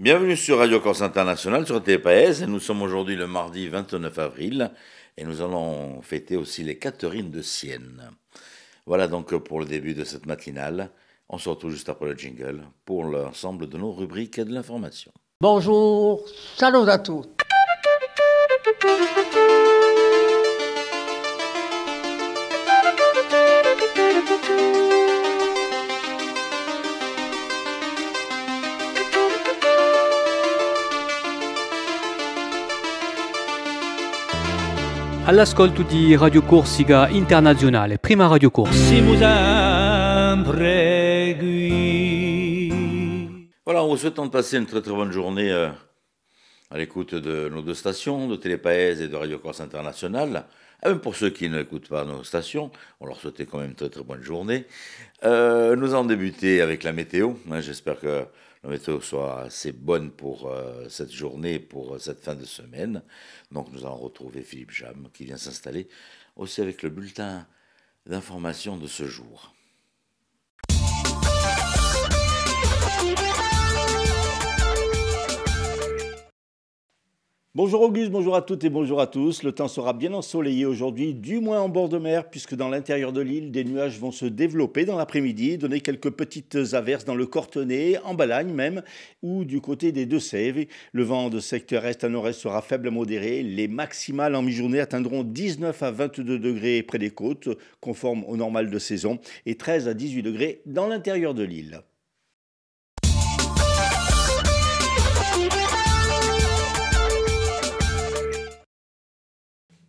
Bienvenue sur Radio Corse International, sur TPS. Nous sommes aujourd'hui le mardi 29 avril et nous allons fêter aussi les Catherines de Sienne. Voilà donc pour le début de cette matinale. On se retrouve juste après le jingle pour l'ensemble de nos rubriques et de l'information. Bonjour, salut à tous. All'ascolto di Radio Corsica Internazionale, prima Radio Corse. Voilà, on vous souhaite de passer une très très bonne journée à l'écoute de nos deux stations, de Télépaèse et de Radio Corse Internationale. Et même pour ceux qui n'écoutent pas nos stations, on leur souhaite quand même une très très bonne journée. Nous allons débuter avec la météo. J'espère que la météo soit assez bonne pour cette journée, pour cette fin de semaine. Donc nous allons retrouver Philippe Jam qui vient s'installer aussi avec le bulletin d'information de ce jour. Bonjour Auguste, bonjour à toutes et bonjour à tous. Le temps sera bien ensoleillé aujourd'hui, du moins en bord de mer, puisque dans l'intérieur de l'île, des nuages vont se développer dans l'après-midi, donner quelques petites averses dans le Cortenay, en Balagne même, ou du côté des Deux-Sèvres. Le vent de secteur est à nord-est sera faible à modéré. Les maximales en mi-journée atteindront 19 à 22 degrés près des côtes, conformes au normal de saison, et 13 à 18 degrés dans l'intérieur de l'île.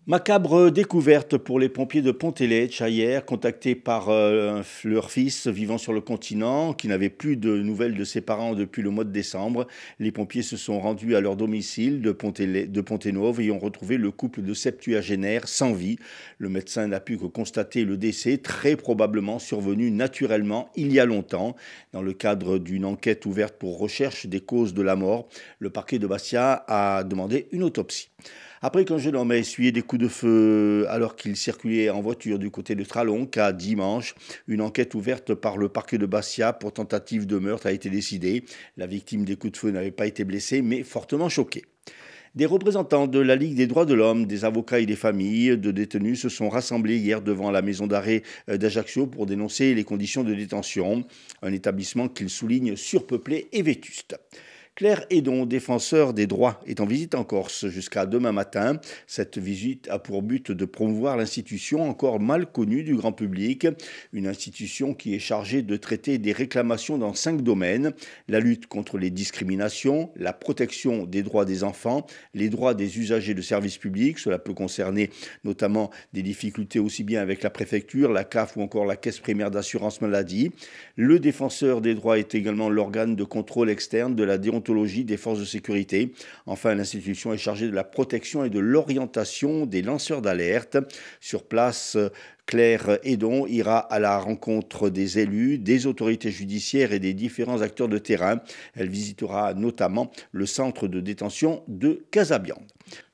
Macabre découverte pour les pompiers de Pont-Élèche hier, contactés par leur fils vivant sur le continent, qui n'avait plus de nouvelles de ses parents depuis le mois de décembre. Les pompiers se sont rendus à leur domicile de Pont-Énove et ont retrouvé le couple de septuagénaires sans vie. Le médecin n'a pu que constater le décès, très probablement survenu naturellement il y a longtemps. Dans le cadre d'une enquête ouverte pour recherche des causes de la mort, le parquet de Bastia a demandé une autopsie. Après qu'un jeune homme a essuyé des coups de feu alors qu'il circulait en voiture du côté de Tralonca dimanche, une enquête ouverte par le parquet de Bastia pour tentative de meurtre a été décidée. La victime des coups de feu n'avait pas été blessée mais fortement choquée. Des représentants de la Ligue des droits de l'homme, des avocats et des familles de détenus se sont rassemblés hier devant la maison d'arrêt d'Ajaccio pour dénoncer les conditions de détention, un établissement qu'ils soulignent surpeuplé et vétuste. Claire Hédon, défenseur des droits, est en visite en Corse jusqu'à demain matin. Cette visite a pour but de promouvoir l'institution encore mal connue du grand public. Une institution qui est chargée de traiter des réclamations dans 5 domaines. La lutte contre les discriminations, la protection des droits des enfants, les droits des usagers de services publics. Cela peut concerner notamment des difficultés aussi bien avec la préfecture, la CAF ou encore la caisse primaire d'assurance maladie. Le défenseur des droits est également l'organe de contrôle externe de la déontologie des forces de sécurité. Enfin, l'institution est chargée de la protection et de l'orientation des lanceurs d'alerte. Sur place, Claire Hédon ira à la rencontre des élus, des autorités judiciaires et des différents acteurs de terrain. Elle visitera notamment le centre de détention de Casabiande.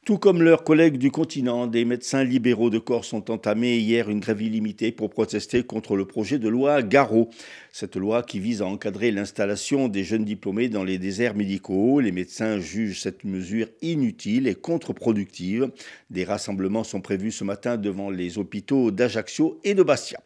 Tout comme leurs collègues du continent, des médecins libéraux de Corse ont entamé hier une grève illimitée pour protester contre le projet de loi Garot. Cette loi qui vise à encadrer l'installation des jeunes diplômés dans les déserts médicaux. Les médecins jugent cette mesure inutile et contre-productive. Des rassemblements sont prévus ce matin devant les hôpitaux d'Ajaccio et de Bastia.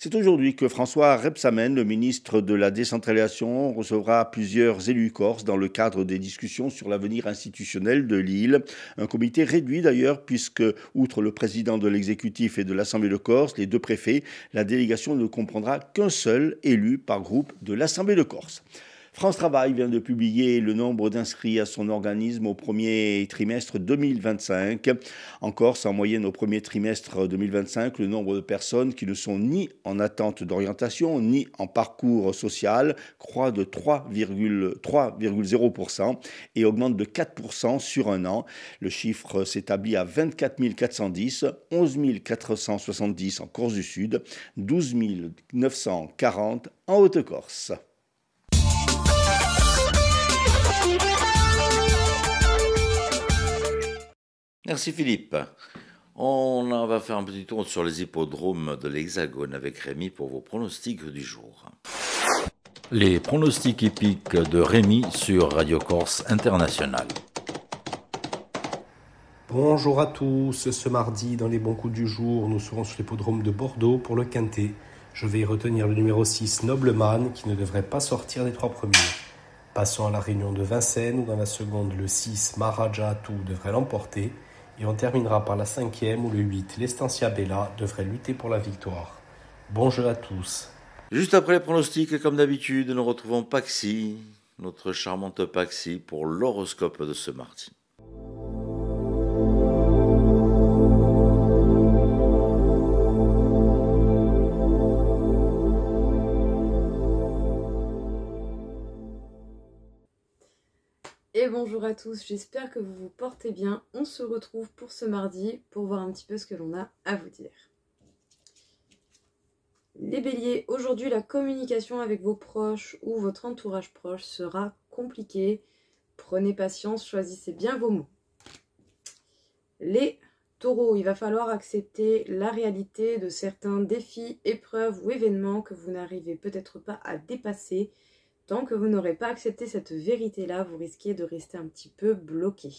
C'est aujourd'hui que François Rebsamen, le ministre de la décentralisation, recevra plusieurs élus corses dans le cadre des discussions sur l'avenir institutionnel de l'île. Un comité réduit d'ailleurs puisque, outre le président de l'exécutif et de l'Assemblée de Corse, les 2 préfets, la délégation ne comprendra qu'un seul élu par groupe de l'Assemblée de Corse. France Travail vient de publier le nombre d'inscrits à son organisme au premier trimestre 2025. En Corse, en moyenne au premier trimestre 2025, le nombre de personnes qui ne sont ni en attente d'orientation ni en parcours social croît de 3,0% et augmente de 4% sur un an. Le chiffre s'établit à 24 410, 11 470 en Corse du Sud, 12 940 en Haute-Corse. Merci Philippe. On va faire un petit tour sur les hippodromes de l'Hexagone avec Rémi pour vos pronostics du jour. Les pronostics hippiques de Rémi sur Radio Corse International. Bonjour à tous, ce mardi dans les bons coups du jour, nous serons sur l'hippodrome de Bordeaux pour le Quintet. Je vais y retenir le numéro 6 Nobleman qui ne devrait pas sortir des 3 premiers. Passons à la réunion de Vincennes où dans la seconde le 6 Maharaja Atou devrait l'emporter et on terminera par la 5e où le 8 l'Estancia Bella devrait lutter pour la victoire. Bon jeu à tous. Juste après les pronostics, comme d'habitude, nous retrouvons Paxi, notre charmante Paxi, pour l'horoscope de ce mardi. Et bonjour à tous, j'espère que vous vous portez bien. On se retrouve pour ce mardi pour voir un petit peu ce que l'on a à vous dire. Les béliers, aujourd'hui la communication avec vos proches ou votre entourage proche sera compliquée. Prenez patience, choisissez bien vos mots. Les taureaux, il va falloir accepter la réalité de certains défis, épreuves ou événements que vous n'arrivez peut-être pas à dépasser. Tant que vous n'aurez pas accepté cette vérité-là, vous risquez de rester un petit peu bloqué.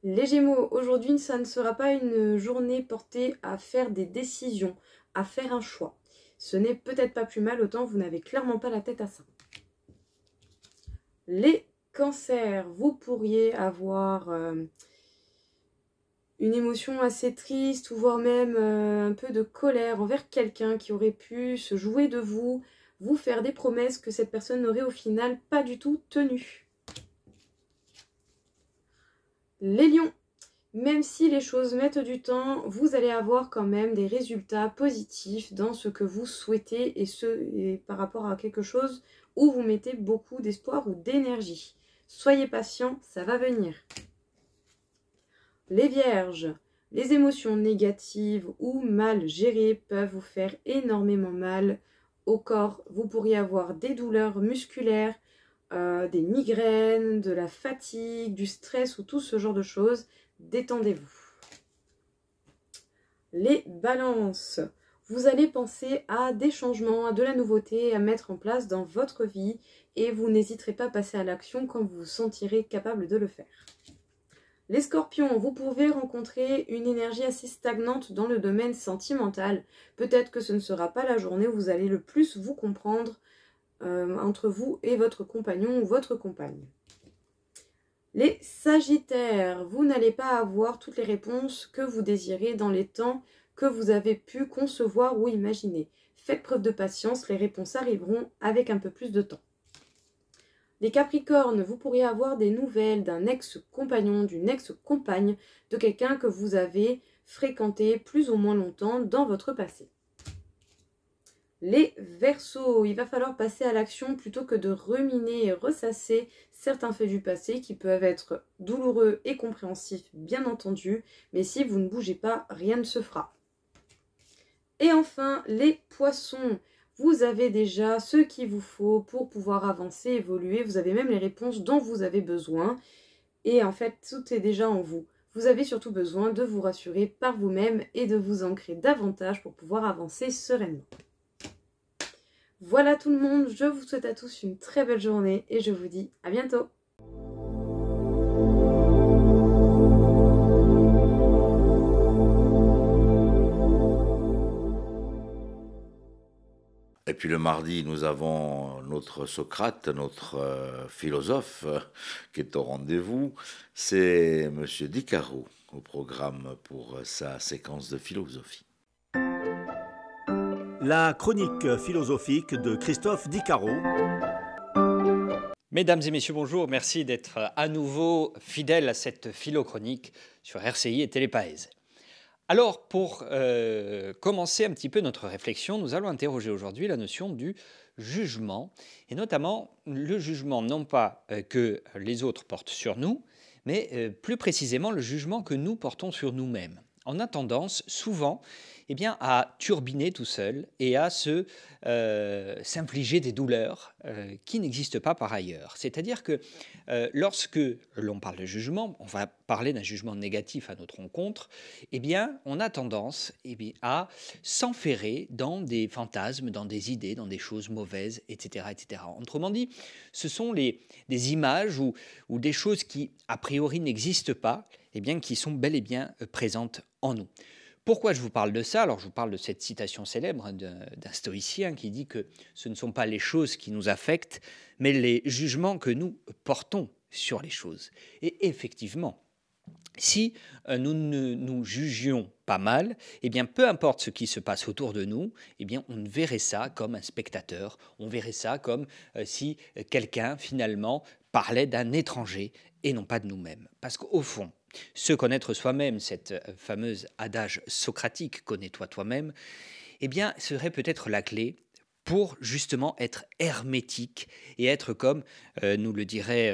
Les Gémeaux, aujourd'hui, ça ne sera pas une journée portée à faire des décisions, à faire un choix. Ce n'est peut-être pas plus mal, autant vous n'avez clairement pas la tête à ça. Les Cancers, vous pourriez avoir une émotion assez triste ou voire même un peu de colère envers quelqu'un qui aurait pu se jouer de vous, vous faire des promesses que cette personne n'aurait au final pas du tout tenues. Les lions, même si les choses mettent du temps, vous allez avoir quand même des résultats positifs dans ce que vous souhaitez et par rapport à quelque chose où vous mettez beaucoup d'espoir ou d'énergie. Soyez patient, ça va venir. Les vierges, les émotions négatives ou mal gérées peuvent vous faire énormément mal au corps. Vous pourriez avoir des douleurs musculaires, des migraines, de la fatigue, du stress ou tout ce genre de choses. Détendez-vous. Les balances, vous allez penser à des changements, à de la nouveauté à mettre en place dans votre vie et vous n'hésiterez pas à passer à l'action quand vous vous sentirez capable de le faire. Les scorpions, vous pouvez rencontrer une énergie assez stagnante dans le domaine sentimental. Peut-être que ce ne sera pas la journée où vous allez le plus vous comprendre entre vous et votre compagnon ou votre compagne. Les sagittaires, vous n'allez pas avoir toutes les réponses que vous désirez dans les temps que vous avez pu concevoir ou imaginer. Faites preuve de patience, les réponses arriveront avec un peu plus de temps. Les capricornes, vous pourriez avoir des nouvelles d'un ex-compagnon, d'une ex-compagne, de quelqu'un que vous avez fréquenté plus ou moins longtemps dans votre passé. Les Verseaux, il va falloir passer à l'action plutôt que de ruminer et ressasser certains faits du passé qui peuvent être douloureux et compréhensifs, bien entendu, mais si vous ne bougez pas, rien ne se fera. Et enfin, les Poissons, vous avez déjà ce qu'il vous faut pour pouvoir avancer, évoluer, vous avez même les réponses dont vous avez besoin, et en fait, tout est déjà en vous. Vous avez surtout besoin de vous rassurer par vous-même et de vous ancrer davantage pour pouvoir avancer sereinement. Voilà tout le monde, je vous souhaite à tous une très belle journée et je vous dis à bientôt. Et puis le mardi, nous avons notre Socrate, notre philosophe, qui est au rendez-vous. C'est M. Dicaro au programme pour sa séquence de philosophie. La chronique philosophique de Christophe Dicaro. Mesdames et messieurs, bonjour. Merci d'être à nouveau fidèles à cette philochronique sur RCI et Télépaèse. Alors, pour commencer un petit peu notre réflexion, nous allons interroger aujourd'hui la notion du jugement, et notamment le jugement non pas que les autres portent sur nous, mais plus précisément le jugement que nous portons sur nous-mêmes. On a tendance souvent eh bien, à turbiner tout seul et à s'infliger des douleurs qui n'existent pas par ailleurs. C'est-à-dire que lorsque l'on parle de jugement, on va parler d'un jugement négatif à notre rencontre, eh bien, on a tendance à s'enferrer dans des fantasmes, dans des idées, dans des choses mauvaises, etc. etc. Autrement dit, ce sont des images ou des choses qui, a priori, n'existent pas, eh bien, qui sont bel et bien présentes en nous. Pourquoi je vous parle de ça? Alors, je vous parle de cette citation célèbre d'un stoïcien qui dit que ce ne sont pas les choses qui nous affectent, mais les jugements que nous portons sur les choses. Et effectivement, si nous ne nous jugions pas mal, eh bien, peu importe ce qui se passe autour de nous, eh bien, on verrait ça comme un spectateur, on verrait ça comme si quelqu'un, finalement, parlait d'un étranger et non pas de nous-mêmes. Parce qu'au fond, se connaître soi-même, cette fameuse adage socratique « connais-toi toi-même », eh bien, serait peut-être la clé pour justement être hermétique et être comme, nous le dirait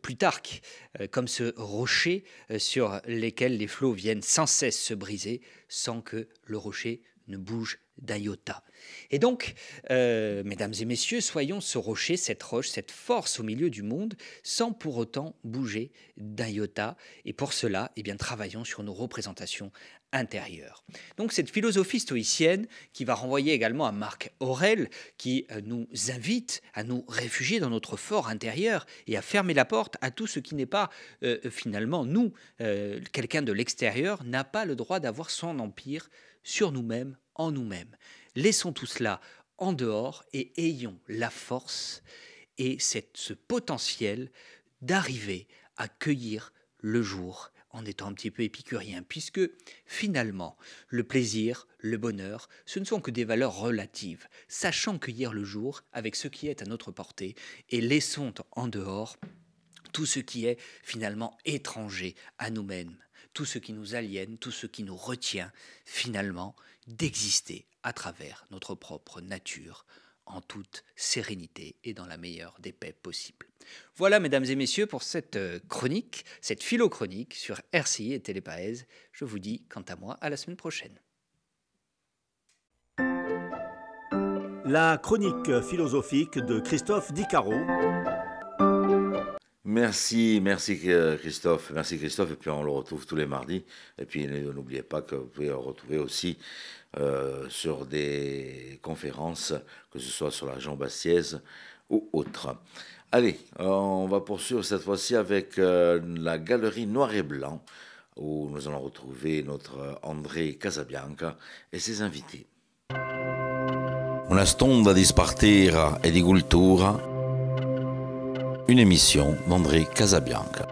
Plutarque, comme ce rocher sur lesquels les flots viennent sans cesse se briser sans que le rocher ne bouge d'un iota. Et donc, mesdames et messieurs, soyons ce rocher, cette roche, cette force au milieu du monde, sans pour autant bouger d'un iota. Et pour cela, eh bien, travaillons sur nos représentations intérieures. Donc, cette philosophie stoïcienne, qui va renvoyer également à Marc Aurèle, qui nous invite à nous réfugier dans notre fort intérieur et à fermer la porte à tout ce qui n'est pas finalement nous. Quelqu'un de l'extérieur n'a pas le droit d'avoir son empire sur nous-mêmes, en nous-mêmes. Laissons tout cela en dehors et ayons la force et ce potentiel d'arriver à cueillir le jour en étant un petit peu épicurien, puisque finalement, le plaisir, le bonheur, ce ne sont que des valeurs relatives. Sachons cueillir le jour avec ce qui est à notre portée et laissons en dehors tout ce qui est finalement étranger à nous-mêmes, tout ce qui nous aliène, tout ce qui nous retient finalement d'exister à travers notre propre nature en toute sérénité et dans la meilleure des paix possibles. Voilà, mesdames et messieurs, pour cette chronique, cette philo-chronique sur RCI et Télépaèse. Je vous dis, quant à moi, à la semaine prochaine. La chronique philosophique de Christophe Dicaro. Merci Christophe. Merci Christophe. Et puis on le retrouve tous les mardis. Et puis n'oubliez pas que vous pouvez le retrouver aussi sur des conférences, que ce soit sur la région bastiaise ou autre. Allez, on va poursuivre cette fois-ci avec la galerie Noir et Blanc, où nous allons retrouver notre André Casabianca et ses invités. Una stonda di spartera e di cultura, une émission d'André Casabianca.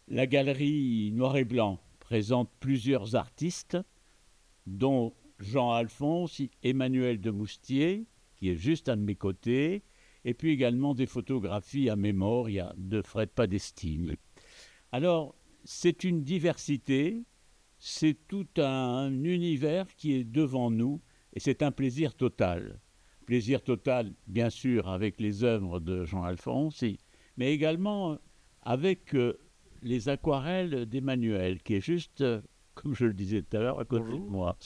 La galerie Noir et Blanc présente plusieurs artistes, dont Jean Alphonse, Emmanuel de Moustier, qui est juste à de mes côtés, et puis également des photographies à mémoire de Fred Padestine. Alors, c'est une diversité, c'est tout un univers qui est devant nous, et c'est un plaisir total. Plaisir total, bien sûr, avec les œuvres de Jean Alphonse, mais également avec les aquarelles d'Emmanuel, qui est juste, comme je le disais tout à l'heure, à côté de moi.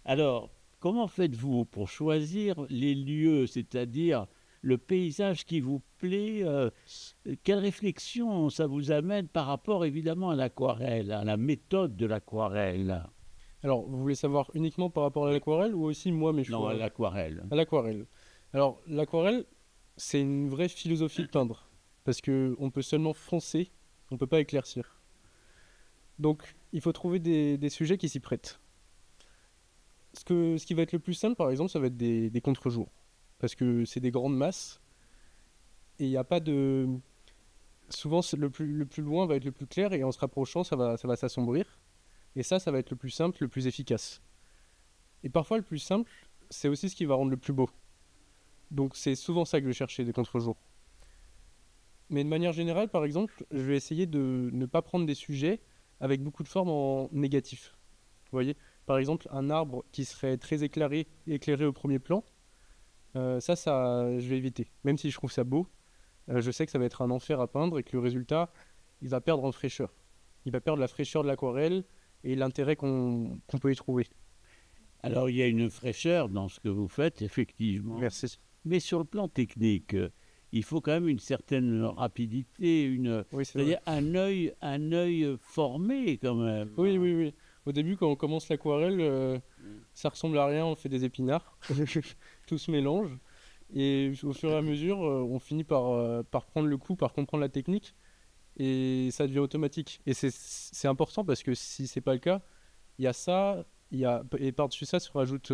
Alors, comment faites-vous pour choisir les lieux, c'est-à-dire le paysage qui vous plaît? Quelle réflexion ça vous amène par rapport, évidemment, à l'aquarelle, à la méthode de l'aquarelle? Alors, vous voulez savoir uniquement par rapport à l'aquarelle ou aussi moi mes choix? Non, à l'aquarelle. À l'aquarelle. Alors, l'aquarelle, c'est une vraie philosophie de peindre. Parce qu'on peut seulement foncer, on ne peut pas éclaircir. Donc, il faut trouver des sujets qui s'y prêtent. Ce qui va être le plus simple, par exemple, ça va être des contre-jours. Parce que c'est des grandes masses. Et il n'y a pas de... Souvent, le plus loin va être le plus clair et en se rapprochant, ça va s'assombrir. Et ça va être le plus simple, le plus efficace. Et parfois, le plus simple, c'est aussi ce qui va rendre le plus beau. Donc c'est souvent ça que je vais chercher, des contre-jours. Mais de manière générale, par exemple, je vais essayer de ne pas prendre des sujets avec beaucoup de formes en négatif. Vous voyez, par exemple, un arbre qui serait très éclairé au premier plan, ça, je vais éviter. Même si je trouve ça beau, je sais que ça va être un enfer à peindre et que le résultat, il va perdre en fraîcheur. Il va perdre la fraîcheur de l'aquarelle et l'intérêt qu'on peut y trouver. Alors, il y a une fraîcheur dans ce que vous faites, effectivement. Merci. Mais sur le plan technique, il faut quand même une certaine rapidité, Oui, c'est c'est-à-dire un œil formé quand même. Oui, oui, oui. Au début, quand on commence l'aquarelle, ça ressemble à rien, on fait des épinards. Tout se mélange. Et au fur et à mesure, on finit par prendre le coup, par comprendre la technique. Et ça devient automatique. Et c'est important parce que si c'est pas le cas, il y a ça, et par-dessus ça se rajoute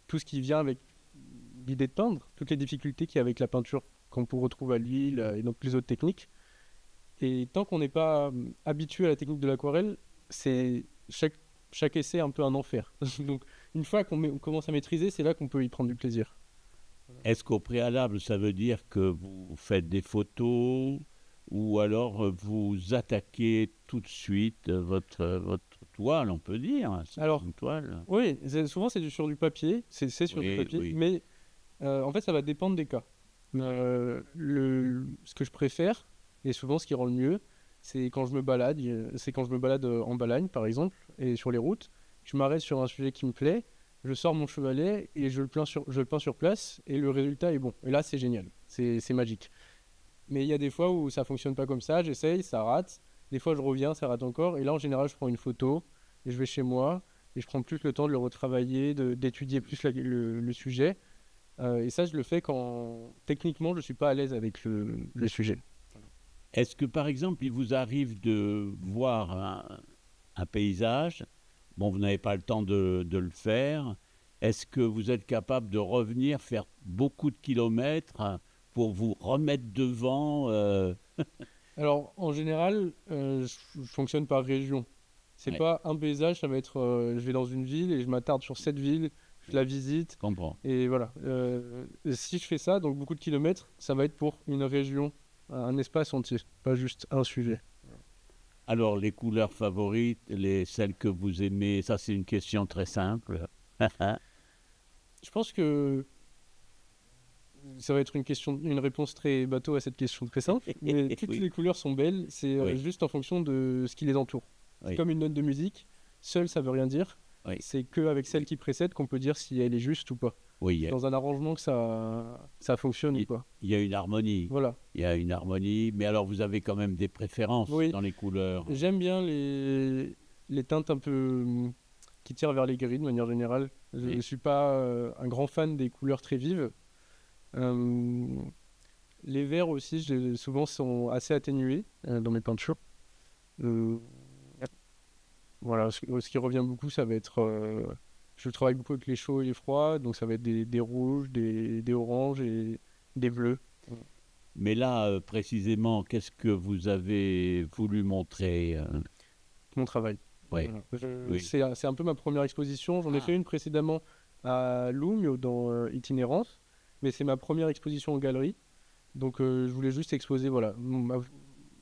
tout ce qui vient avec l'idée de peindre, toutes les difficultés qu'il y a avec la peinture qu'on peut retrouver à l'huile et donc les autres techniques. Et tant qu'on n'est pas habitué à la technique de l'aquarelle, c'est chaque essai est un peu un enfer. Donc une fois qu'on commence à maîtriser, c'est là qu'on peut y prendre du plaisir. Est-ce qu'au préalable, ça veut dire que vous faites des photos ou alors vous attaquez tout de suite votre toile, on peut dire? Alors, une toile. Oui, souvent c'est sur du papier, c'est sur du papier, Oui. mais en fait ça va dépendre des cas. Ce que je préfère, et souvent ce qui rend le mieux, c'est quand je me balade, en Balagne par exemple, et sur les routes, je m'arrête sur un sujet qui me plaît, je sors mon chevalet et je le peins sur place, et le résultat est bon. Et là c'est génial, c'est magique. Mais il y a des fois où ça fonctionne pas comme ça, j'essaye, ça rate. Des fois je reviens, ça rate encore. Et là en général je prends une photo et je vais chez moi et je prends plus le temps de le retravailler, d'étudier plus le sujet. Et ça je le fais quand techniquement je suis pas à l'aise avec le sujet. Est-ce que par exemple il vous arrive de voir un paysage, bon vous n'avez pas le temps de le faire, est-ce que vous êtes capable de revenir, faire beaucoup de kilomètres pour vous remettre devant Alors, en général, je fonctionne par région. C'est pas un paysage, ça va être je vais dans une ville et je m'attarde sur cette ville, je la visite. Comprends. Et voilà. Si je fais ça, donc beaucoup de kilomètres, ça va être pour une région, un espace entier, pas juste un sujet. Alors, les couleurs favorites, celles que vous aimez, ça c'est une question très simple. Je pense que ça va être une réponse très bateau à cette question très simple, mais toutes les couleurs sont belles, c'est juste en fonction de ce qui les entoure. C'est comme une note de musique, seule ça veut rien dire, c'est qu'avec celle qui précède qu'on peut dire si elle est juste ou pas. Dans un arrangement que ça fonctionne ou pas. Il y a une harmonie. Voilà. Il y a une harmonie, mais alors vous avez quand même des préférences dans les couleurs. J'aime bien les teintes un peu qui tirent vers les gris de manière générale. Je ne suis pas un grand fan des couleurs très vives. Les verts aussi, souvent sont assez atténués dans mes peintures. Voilà, ce qui revient beaucoup, ça va être... je travaille beaucoup avec les chauds et les froids, donc ça va être des rouges, des oranges et des bleus. Mais là, précisément, qu'est-ce que vous avez voulu montrer Mon travail. Ouais. Voilà. C'est un peu ma première exposition. J'en ai fait une précédemment à Lougnes, dans Itinérance. Mais c'est ma première exposition en galerie, donc je voulais juste exposer, voilà,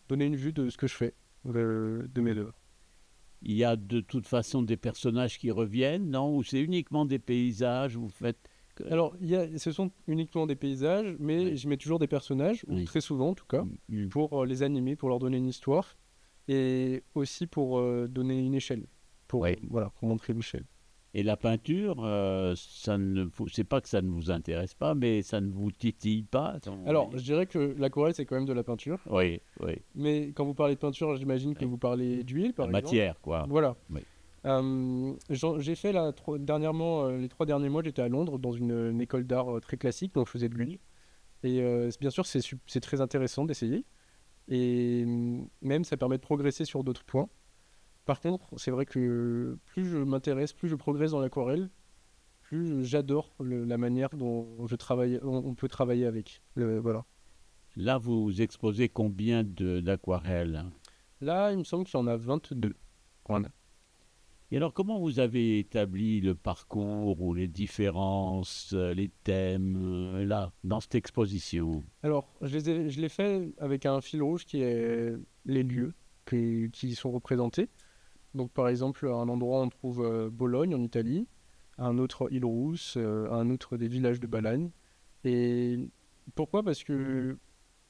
donner une vue de ce que je fais, de mes œuvres. Il y a de toute façon des personnages qui reviennent, non? Ou c'est uniquement des paysages, vous faites... Alors, ce sont uniquement des paysages, mais j'y mets toujours des personnages, ou très souvent en tout cas, pour les animer, pour leur donner une histoire, et aussi pour donner une échelle, pour montrer l'échelle. Et la peinture, c'est pas que ça ne vous intéresse pas, mais ça ne vous titille pas? Alors, je dirais que l'aquarelle, c'est quand même de la peinture. Oui. Mais quand vous parlez de peinture, j'imagine que vous parlez d'huile, par exemple. Matière, quoi. Voilà. Oui. J'ai fait dernièrement, les 3 derniers mois, j'étais à Londres dans une école d'art très classique, donc je faisais de l'huile. Et bien sûr, c'est très intéressant d'essayer. Et même, ça permet de progresser sur d'autres points. Par contre, c'est vrai que plus je m'intéresse, plus je progresse dans l'aquarelle, plus j'adore la manière dont on peut travailler avec. Voilà. Là, vous exposez combien d'aquarelles? Là, il me semble qu'il y en a 22. Voilà. Et alors, comment vous avez établi le parcours ou les différences, les thèmes, là, dans cette exposition? Alors, je l'ai fait avec un fil rouge qui est les lieux qui sont représentés. Donc, par exemple, à un endroit, on trouve Bologne, en Italie, à un autre, Île-Rousse, à un autre, des villages de Balagne. Et pourquoi? Parce que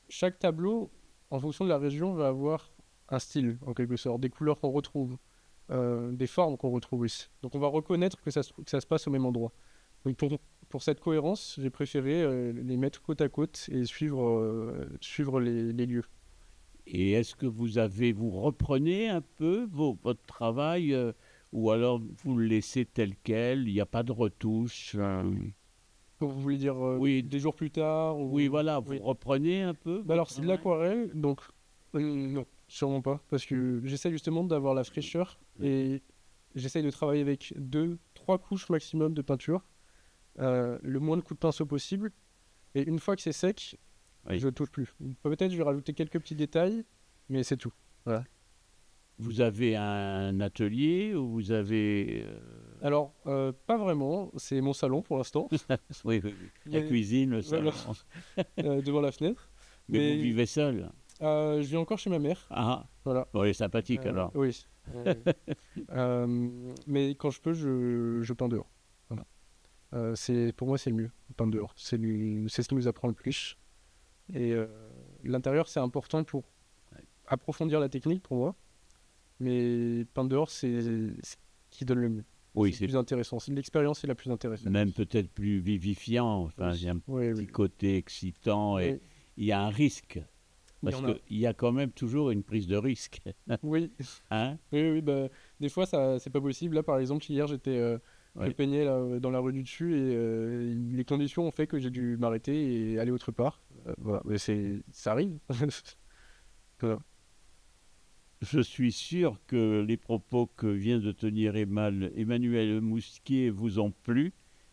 chaque tableau, en fonction de la région, va avoir un style, en quelque sorte, des couleurs qu'on retrouve. des formes qu'on retrouve ici. Donc on va reconnaître que ça se passe au même endroit. Donc pour cette cohérence, j'ai préféré les mettre côte à côte et suivre les lieux. Et est-ce que vous reprenez un peu votre travail ou alors vous le laissez tel quel, il n'y a pas de retouche Vous voulez dire oui, des jours plus tard ou... Oui, voilà, vous reprenez un peu Alors c'est de l'aquarelle, donc non, sûrement pas, parce que j'essaie justement d'avoir la fraîcheur et j'essaie de travailler avec 2-3 couches maximum de peinture, le moins de coups de pinceau possible, et une fois que c'est sec, je ne touche plus. Peut-être je vais rajouter quelques petits détails, mais c'est tout. Voilà. Vous avez un atelier ou vous avez... Alors, pas vraiment, c'est mon salon pour l'instant. Oui. La cuisine, le salon. Devant la fenêtre. Mais vous vivez seul? Je vis encore chez ma mère. Ah, voilà. Bon, elle est sympathique alors. Oui. Mais quand je peux, je peins dehors. Voilà. Pour moi, c'est le mieux, peindre dehors. C'est ce qui nous apprend le plus. Et l'intérieur, c'est important pour approfondir la technique pour moi. Mais peindre dehors, c'est ce qui donne le mieux. Oui, c'est plus intéressant. L'expérience est la plus intéressante. Même peut-être plus vivifiant. Enfin, il y a un petit côté excitant et il y a un risque. Parce qu'il y a quand même toujours une prise de risque. Oui. Hein? Oui, bah, des fois, c'est pas possible. Là, par exemple, hier, je peignais dans la rue du dessus et les conditions ont fait que j'ai dû m'arrêter et aller autre part. Voilà. Mais ça arrive. Voilà. Je suis sûr que les propos que vient de tenir Emmanuel Moustier vous ont plu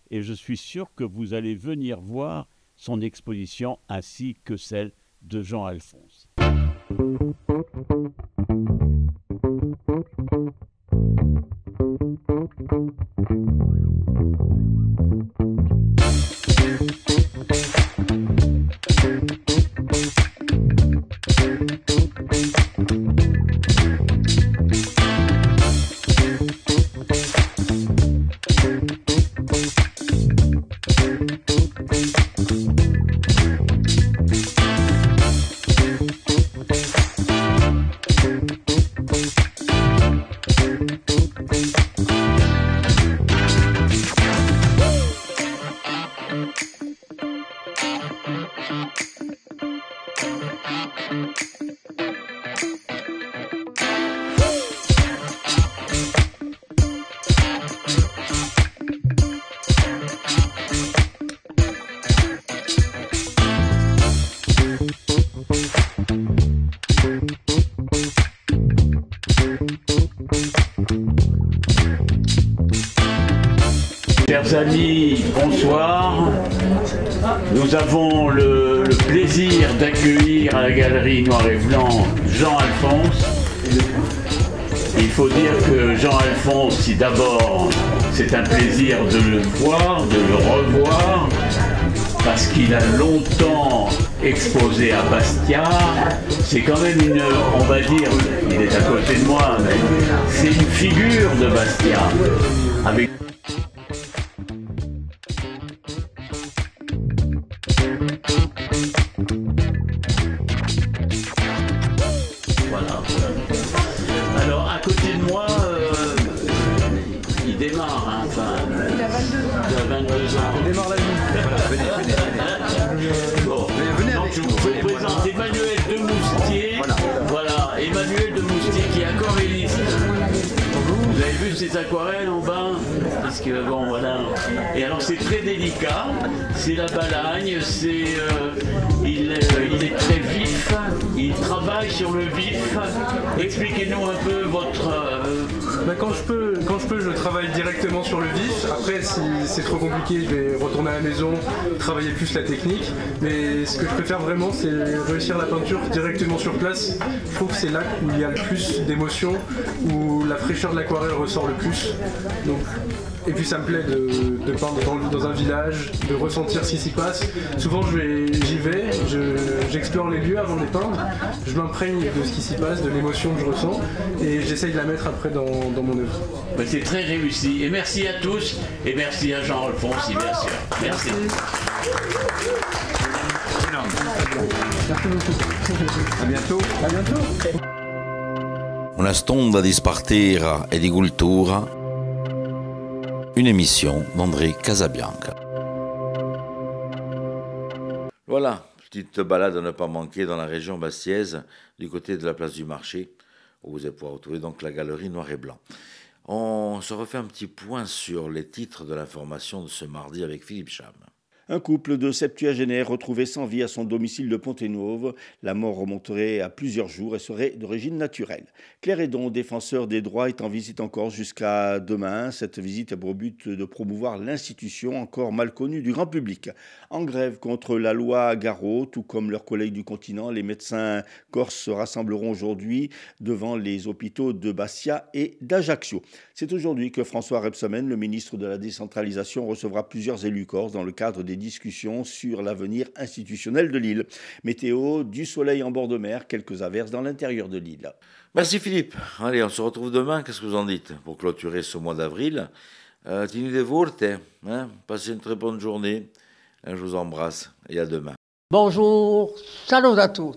et je suis sûr que vous allez venir voir son exposition ainsi que celle de Jean-Alphonse. Chers amis, bonsoir. Nous avons le plaisir d'accueillir à la galerie Noir et Blanc Jean-Alphonse. Il faut dire que Jean-Alphonse, si d'abord c'est un plaisir de le voir, de le revoir, parce qu'il a longtemps exposé à Bastia, c'est quand même on va dire, il est à côté de moi, mais c'est une figure de Bastia. Avec voilà. Alors à côté de moi, il démarre, hein, enfin, il a 22 ans. Il démarre la vie. Bon. Donc je vous présente Emmanuel de Moustier. Voilà, Emmanuel de Moustier qui est aquarelliste. Vous avez vu ces aquarelles en bas? Parce que bon voilà. Et alors c'est très délicat, c'est la balagne, il est très vif, il travaille sur le vif. Expliquez-nous un peu votre... Quand je peux, je travaille directement sur le vif. Après, si c'est trop compliqué, je vais retourner à la maison, travailler plus la technique. Mais ce que je préfère vraiment, c'est réussir la peinture directement sur place. Je trouve que c'est là où il y a le plus d'émotion, où la fraîcheur de l'aquarelle ressort le plus. Donc, et puis ça me plaît de peindre dans un village, de ressentir ce qui s'y passe. Souvent j'y vais, j'explore les lieux avant de les peindre, je m'imprègne de ce qui s'y passe, de l'émotion que je ressens, et j'essaye de la mettre après dans mon œuvre. C'est très réussi, et merci à tous, et merci à Jean-Alphonse, bien sûr. Merci. Merci beaucoup. À bientôt. À bientôt. Una stonda di spartera e di cultura, une émission d'André Casabianca. Voilà, petite balade à ne pas manquer dans la région bastiaise, du côté de la place du marché, où vous allez pouvoir retrouver donc la galerie Noir et Blanc. On se refait un petit point sur les titres de l'information de ce mardi avec Philippe Cham. Un couple de septuagénaires retrouvé sans vie à son domicile de Pont-Énauve. La mort remonterait à plusieurs jours et serait d'origine naturelle. Claire Hédon, défenseur des droits, est en visite encore jusqu'à demain. Cette visite a pour but de promouvoir l'institution encore mal connue du grand public. En grève contre la loi Garot, tout comme leurs collègues du continent, les médecins corses se rassembleront aujourd'hui devant les hôpitaux de Bastia et d'Ajaccio. C'est aujourd'hui que François Rebsamen, le ministre de la décentralisation, recevra plusieurs élus corses dans le cadre des discussions sur l'avenir institutionnel de l'île. Météo, du soleil en bord de mer, quelques averses dans l'intérieur de l'île. Merci Philippe. Allez, on se retrouve demain. Qu'est-ce que vous en dites pour clôturer ce mois d'avril? Tini de Vorte, passez une très bonne journée. Je vous embrasse et à demain. Bonjour, salut à tous.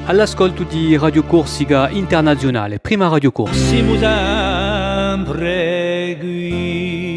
All'ascolto di Radio Corsica Internazionale, prima Radio Corsica. Siamo sempre qui.